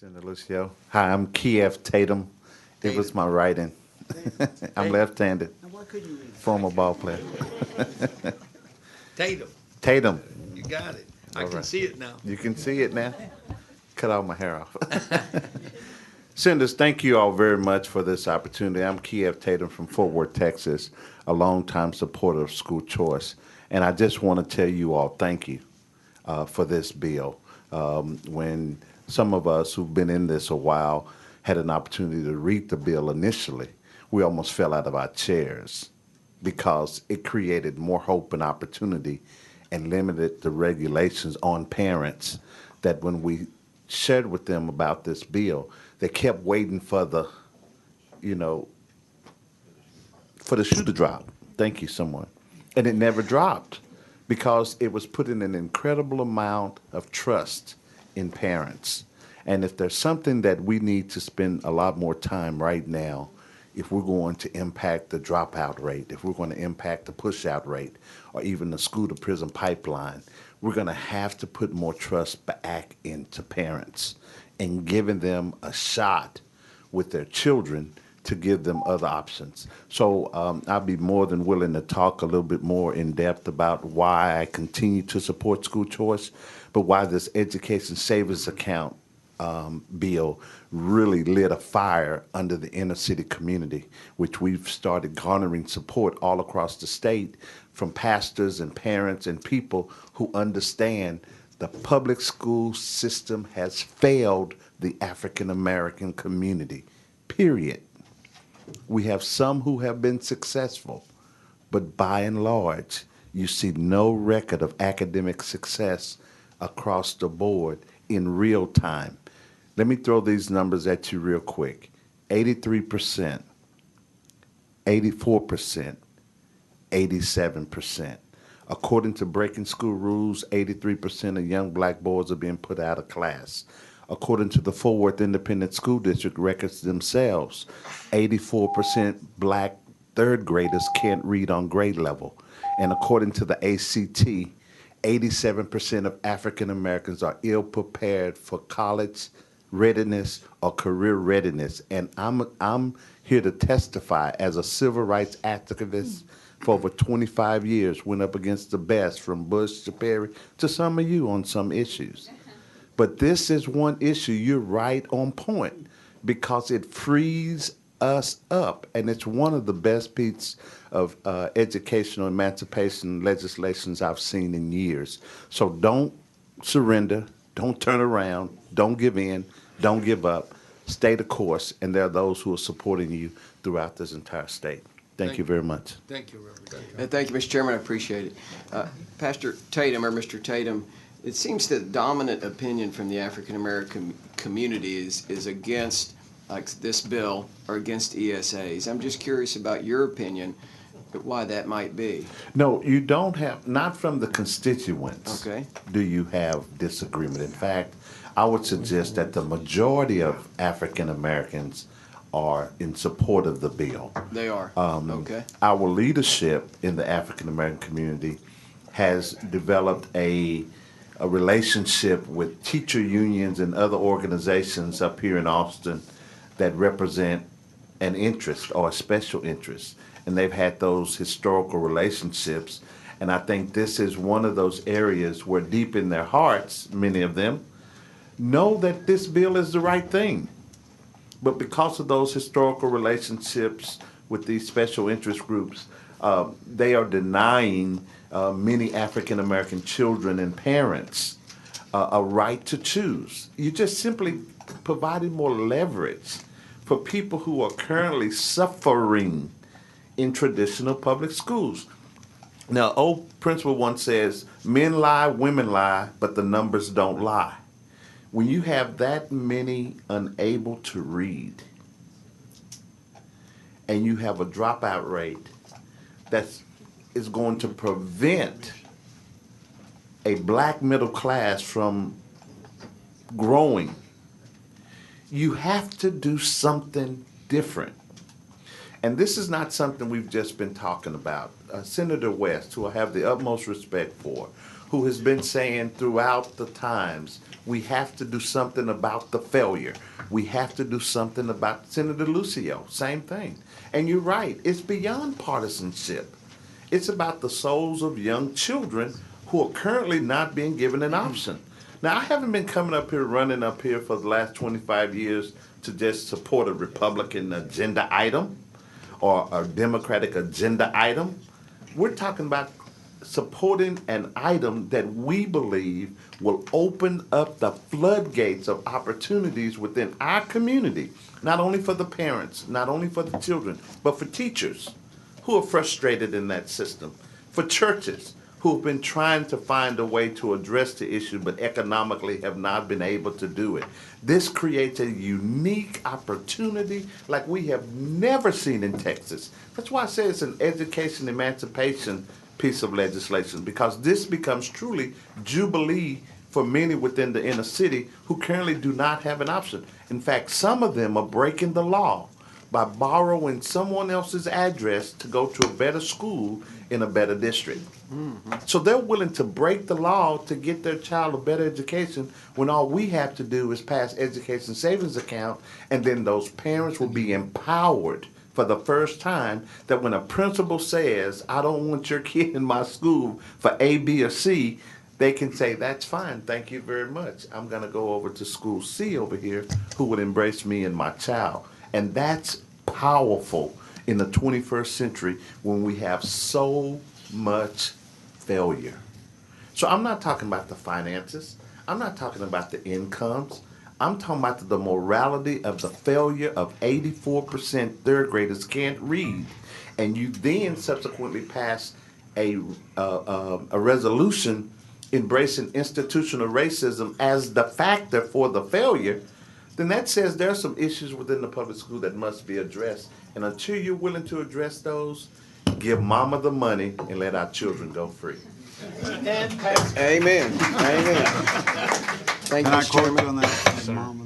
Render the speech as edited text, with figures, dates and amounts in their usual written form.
Senator Lucio. Hi, I'm Kyev Tatum. It was my writing. I'm left-handed, Now, why couldn't you read? former ball player. Tatum, Tatum. you got it. I All can right. see it now. You can see it now. Cut all my hair off. Senators, thank you all very much for this opportunity. I'm Kyev Tatum from Fort Worth, Texas, a longtime supporter of school choice. And I just want to tell you all thank you for this bill. When some of us who've been in this a while had an opportunity to read the bill initially, we almost fell out of our chairs because it created more hope and opportunity and limited the regulations on parents that when we shared with them about this bill, they kept waiting for you know, for the shoe to drop. Thank you, someone. And it never dropped because it was putting an incredible amount of trust in parents. And if there's something that we need to spend a lot more time right now, if we're going to impact the dropout rate, if we're going to impact the push out rate, or even the school to prison pipeline, we're going to have to put more trust back into parents and giving them a shot with their children to give them other options. So I'll be more than willing to talk a little bit more in depth about why I continue to support school choice, but why this education savings account bill really lit a fire under the inner city community, which we've started garnering support all across the state from pastors and parents and people who understand the public school system has failed the African American community, period. We have some who have been successful, but by and large, you see no record of academic success across the board in real time. Let me throw these numbers at you real quick. 83%, 84%, 87%. According to Breaking School Rules, 83% of young black boys are being put out of class. According to the Fort Worth Independent School District records themselves, 84% black third graders can't read on grade level. And according to the ACT, 87% of African Americans are ill prepared for college readiness or career readiness. And I'm here to testify as a civil rights activist for over 25 years, went up against the best from Bush to Perry to some of you on some issues. But this is one issue you're right on point because it frees us up. And it's one of the best pieces of educational emancipation legislations I've seen in years. So don't surrender, don't turn around, don't give in, don't give up. Stay the course, and there are those who are supporting you throughout this entire state. Thank you very much. Thank you, Reverend. Thank you, Mr. Chairman. I appreciate it. Pastor Tatum, or Mr. Tatum, it seems the dominant opinion from the African American community is against this bill or against ESAs. I'm just curious about your opinion, why that might be. No, you don't have, not from the constituents. Okay. Do you have disagreement? In fact, I would suggest that the majority of African Americans are in support of the bill. They are. Okay. Our leadership in the African American community has developed a relationship with teacher unions and other organizations up here in Austin that represent an interest or a special interest. And they've had those historical relationships. And I think this is one of those areas where deep in their hearts, many of them, know that this bill is the right thing. But because of those historical relationships with these special interest groups, they are denying many African American children and parents a right to choose. You're just simply providing more leverage for people who are currently suffering in traditional public schools. Now, old principle once says, men lie, women lie, but the numbers don't lie. When you have that many unable to read and you have a dropout rate that is going to prevent a black middle class from growing, you have to do something different. And this is not something we've just been talking about. Senator West, who I have the utmost respect for, who has been saying throughout the times, we have to do something about the failure. We have to do something about Senator Lucio, same thing. And you're right, it's beyond partisanship. It's about the souls of young children who are currently not being given an option. Now, I haven't been coming up here, running up here for the last 25 years to just support a Republican agenda item or a Democratic agenda item. We're talking about supporting an item that we believe will open up the floodgates of opportunities within our community, not only for the parents, not only for the children, but for teachers who are frustrated in that system, for churches who have been trying to find a way to address the issue but economically have not been able to do it. This creates a unique opportunity like we have never seen in Texas. That's why I say it's an education emancipation piece of legislation, because this becomes truly jubilee for many within the inner city who currently do not have an option. In fact, some of them are breaking the law by borrowing someone else's address to go to a better school in a better district. So they're willing to break the law to get their child a better education when all we have to do is pass education savings account, and then those parents will be empowered for the first time that when a principal says, I don't want your kid in my school for A, B, or C, they can say, that's fine, thank you very much. I'm gonna go over to school C over here who would embrace me and my child. And that's powerful in the 21st century when we have so much failure. So I'm not talking about the finances. I'm not talking about the incomes. I'm talking about the morality of the failure of 84% third graders can't read. And you then subsequently pass a resolution embracing institutional racism as the factor for the failure, then that says there are some issues within the public school that must be addressed. And until you're willing to address those, give mama the money and let our children go free. Amen. Amen. Thank Can you, I Mr. quote Chairman. you on that? Mom?